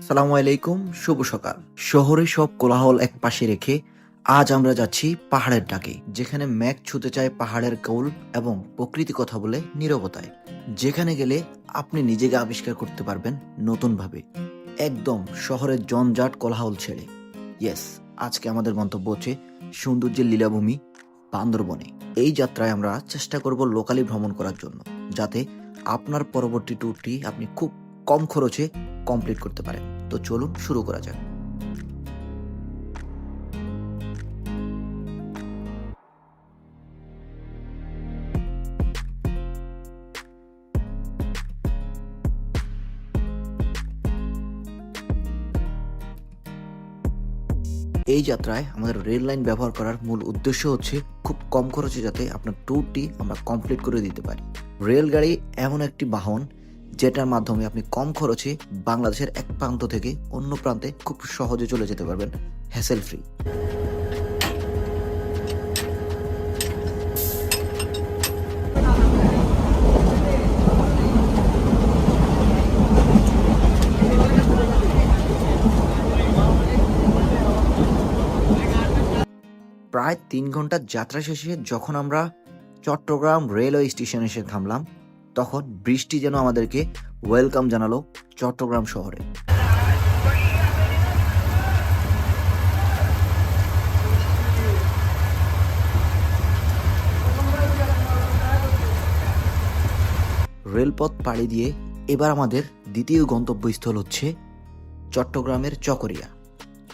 সালামু আলাইকুম, শুভ সকাল। শহরে সব কোলাহল এক পাশে রেখে আজ আমরা যাচ্ছি পাহাড়ের ডাকে, যেখানে মেঘ ছুতে চায় পাহাড়ের কোল এবং প্রকৃতি কথা বলে নীরবতায়। যেখানে গেলে আপনি নিজেকে আবিষ্কার করতে পারবেন নতুনভাবে, একদম শহরের জঞ্জাট কোলাহল ছেড়ে। ইয়েস, আজকে আমাদের গন্তব্য হচ্ছে সৌন্দর্যের লীলাভূমি বান্দরবনে। এই যাত্রায় আমরা চেষ্টা করব লোকালি ভ্রমণ করার জন্য, যাতে আপনার পরবর্তী ট্যুরটি আপনি খুব কম খরচে কমপ্লিট করতে পারেন। তো চলুন শুরু করা যাক। এই যাত্রায় আমাদের রেল লাইন ব্যবহার করার মূল উদ্দেশ্য হচ্ছে খুব কম খরচে যাতে আপনার ট্যুরটি আমরা কমপ্লিট করে দিতে পারি। রেলগাড়ি এমন একটি বাহন যেটার মাধ্যমে আপনি কম খরচে বাংলাদেশের এক প্রান্ত থেকে অন্য প্রান্তে খুব সহজে চলে যেতে পারবেন, হ্যাসেল ফ্রি। প্রায় 3 ঘন্টার যাত্রা শেষে যখন আমরা চট্টগ্রাম রেলওয়ে স্টেশনে এসে থামলাম, তখন বৃষ্টি যেন আমাদেরকে ওয়েলকাম জানালো চট্টগ্রাম শহরে। রেলপথ পাড়ি দিয়ে এবার আমাদের দ্বিতীয় গন্তব্যস্থল হচ্ছে চট্টগ্রামের চকরিয়া।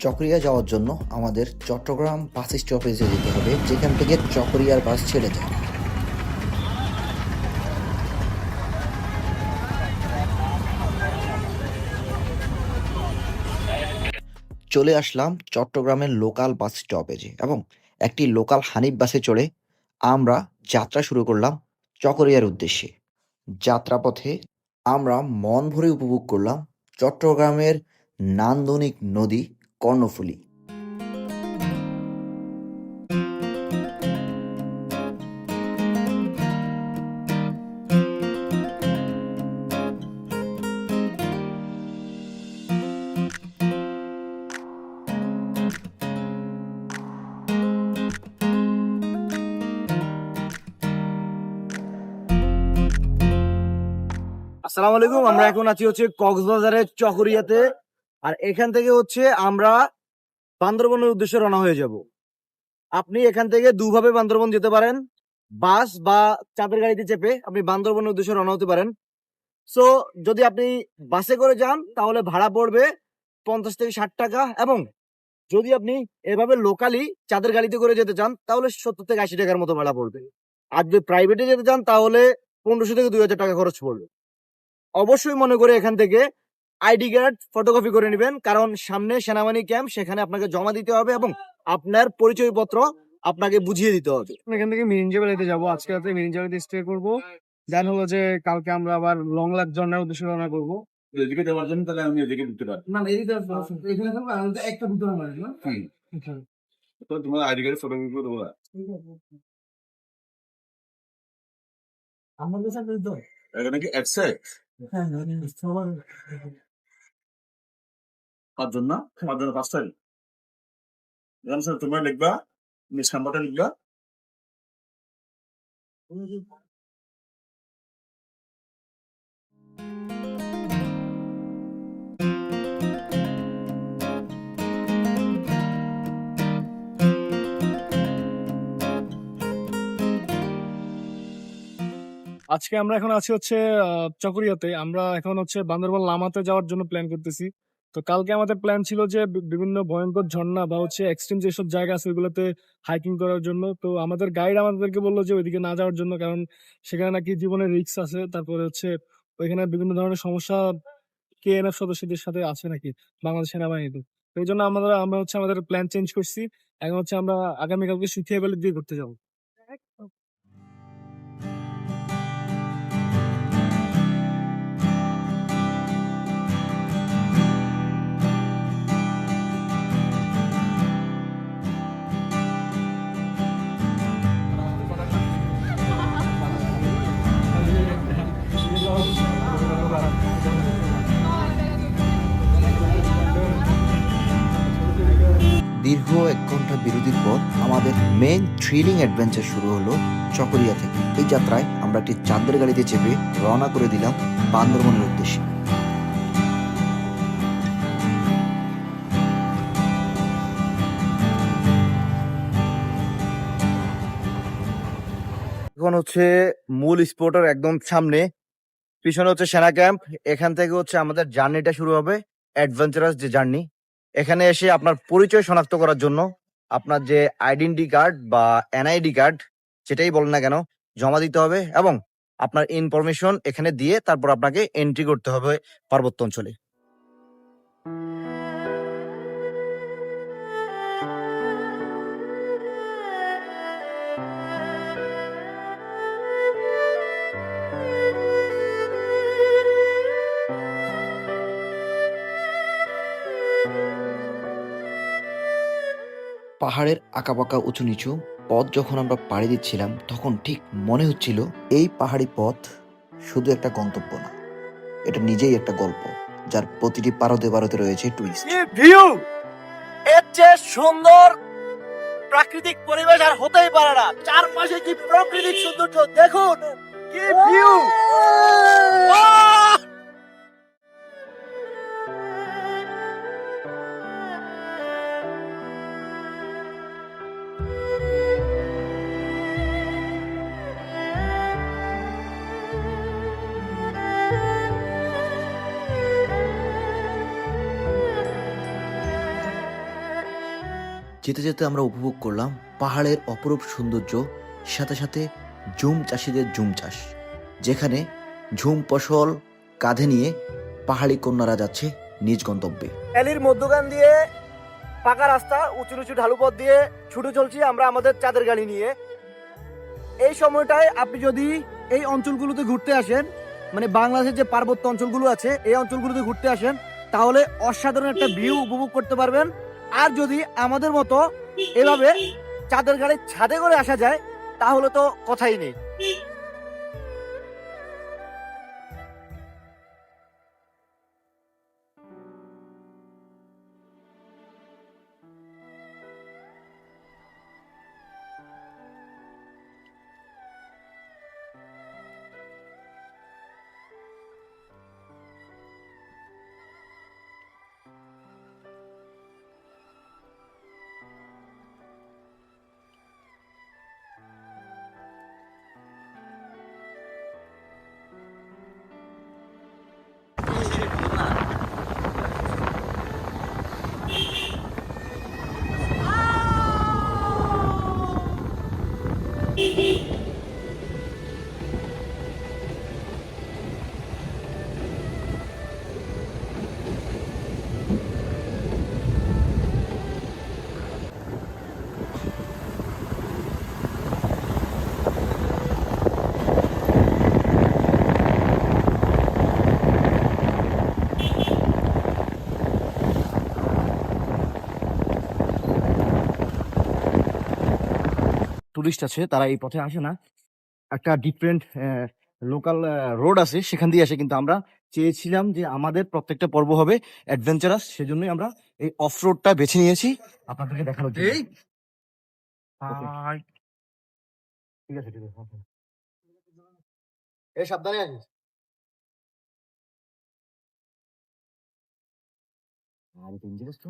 চকরিয়া যাওয়ার জন্য আমাদের চট্টগ্রাম বাস স্টপেজে যেতে হবে, যেখান থেকে চকরিয়ার বাস ছেড়ে যায়। চলে আসলাম চট্টগ্রামের লোকাল বাস স্টপেজে এবং একটি লোকাল হানিফ বাসে চড়ে আমরা যাত্রা শুরু করলাম চকরিয়ার উদ্দেশ্যে। যাত্রাপথে আমরা মন ভরে উপভোগ করলাম চট্টগ্রামের নান্দনিক নদী কর্ণফুলী। আসসালামু আলাইকুম। আমরা এখন আছি হচ্ছে কক্সবাজারের চকরিয়াতে, আর এখান থেকে হচ্ছে আমরা বান্দরবনের উদ্দেশ্যে রওনা হয়ে যাব। আপনি এখান থেকে দুভাবে বান্দরবন যেতে পারেন, বাস বা চাঁদের গাড়িতে চেপে আপনি বান্দরবনের উদ্দেশ্যে রওনা হতে পারেন। সো যদি আপনি বাসে করে যান তাহলে ভাড়া পড়বে 50 থেকে 60 টাকা, এবং যদি আপনি এভাবে লোকালি চাঁদের গাড়িতে করে যেতে চান তাহলে 70 থেকে 80 টাকার মতো ভাড়া পড়বে। আর যদি প্রাইভেটে যেতে চান তাহলে 1500 থেকে 2000 টাকা খরচ পড়বে। অবশ্যই মনে করে এখান থেকে আইডি কার্ড ফটোকপি করে নেবেন, কারণ সামনে সেনাবাহিনী ক্যাম্প, সেখানে আপনাকে জমা দিতে হবে এবং আপনার পরিচয়পত্র আপনাকে বুঝিয়ে দিতে হবে। এখান থেকে মিরিঞ্জা ভ্যালিতে যাবো। আজকে রাতে মিরিঞ্জা ভ্যালিতে স্টে করবো। দেন হলো যে কালকে আমরা আবার লং লাইফ জর্নার উদ্দেশ্যে রওনা করবো। এদিকে দেওয়ার জন্য তাহলে আমি এদিকে দিতে পারি না এদিকে এখানে থাকবো, আর একটা দুটো আমার না। তো তোমার আইডি কার্ডে ফটো দেবো না? আমার কাছে একটা দিতে এখানে কি অ্যাকসেপ্ট হ্যাঁ সবার 5 জন না? 5 জন 5টাই স্যার তোমরা লিখবা, মিস নাম্বারটা লিখবা। আজকে আমরা এখন আছি হচ্ছে চকরিয়াতে। আমরা এখন হচ্ছে বান্দরবান লামাতে যাওয়ার জন্য প্ল্যান করতেছি। তো কালকে আমাদের প্ল্যান ছিল যে বিভিন্ন ভয়ঙ্কর ঝর্ণা বা হচ্ছে এক্সট্রিম যেসব জায়গা আছে ওইগুলোতে হাইকিং করার জন্য। তো আমাদের গাইড আমাদেরকে বললো যে ওইদিকে না যাওয়ার জন্য, কারণ সেখানে নাকি জীবনের রিস্ক আছে। তারপরে হচ্ছে ওইখানে বিভিন্ন ধরনের সমস্যা কেএনএফ সদস্যদের সাথে আছে নাকি বাংলাদেশ সেনাবাহিনীতে। তো এই জন্য আমরা হচ্ছে আমাদের প্ল্যান চেঞ্জ করছি। এখন হচ্ছে আমরা আগামীকালকে সুখিয়া ভ্যালি দিয়ে ঘুরতে যাবো। দীর্ঘ 1 ঘন্টা বিরতির পর আমাদের মেইন থ্রিলিং অ্যাডভেঞ্চার শুরু হলো চকরিয়া থেকে। এই যাত্রায় আমরা একটি চাঁদের গাড়িতে চেপে রওনা করে দিলাম বান্দরবনের উদ্দেশ্যে। এখন হচ্ছে মূল স্পটের একদম সামনে, পিছনে হচ্ছে সেনা ক্যাম্প। এখান থেকে হচ্ছে আমাদের জার্নিটা শুরু হবে, অ্যাডভেঞ্চারাস যে জার্নি। এখানে এসে আপনার পরিচয় শনাক্ত করার জন্য আপনার যে আইডেন্টি কার্ড বা এনআইডি কার্ড যেটাই বলেন না কেন জমা দিতে হবে, এবং আপনার ইনফরমেশন এখানে দিয়ে তারপর আপনাকে এন্ট্রি করতে হবে পার্বত্য অঞ্চলে। পাহাড়ের আঁকাবাঁকা উঁচু নিচু পথ যখন আমরা পাড়ি দিচ্ছিলাম তখন ঠিক মনে হচ্ছিল এই পাহাড়ি পথ শুধু একটা গন্তব্য না, এটা নিজেই একটা গল্প যার প্রতিটি পারতে পারতে রয়েছে টুইস্ট। ভিউ, এর চেয়ে সুন্দর প্রাকৃতিক পরিবেশ আর হতেই পারে না। চারপাশে কি প্রাকৃতিক সৌন্দর্য দেখুন, কি ভিউ! যেতে যেতে আমরা উপভোগ করলাম পাহাড়ের অপরূপ সৌন্দর্য, সাথে সাথে ঝুম চাষিদের ঝুম চাষ, যেখানে ঝুম ফসল কাঁধে নিয়ে পাহাড়ি কন্যারা যাচ্ছে নিজ গন্তব্যে। ভ্যালির মধ্যখান দিয়ে পাকা রাস্তা, উঁচু উঁচু ঢালু পথ দিয়ে ছুটে চলছি আমরা আমাদের চাঁদের গাড়ি নিয়ে। এই সময়টায় আপনি যদি এই অঞ্চলগুলোতে ঘুরতে আসেন, মানে বাংলাদেশের যে পার্বত্য অঞ্চলগুলো আছে এই অঞ্চলগুলোতে ঘুরতে আসেন, তাহলে অসাধারণ একটা ভিউ উপভোগ করতে পারবেন। আর যদি আমাদের মতো এভাবে চাঁদের গাড়ির ছাদে করে আসা যায় তাহলে তো কথাই নেই। টুরিস্ট আছে তারা এই পথে আসে না, একটা ডিফারেন্ট লোকাল রোড আছে সেখান দিয়ে আসে, কিন্তু আমরা চেয়েছিলাম যে আমাদের প্রত্যেকটা পর্ব হবে অ্যাডভেঞ্চারাস, সেজন্যই আমরা এই অফ রোডটা বেছে নিয়েছি আপনাদেরকে দেখানোর জন্য। Okay. ঠিক আছে, ঠিক আছে। এই সাবধানে আসিস। আর ডেঞ্জারাস তো।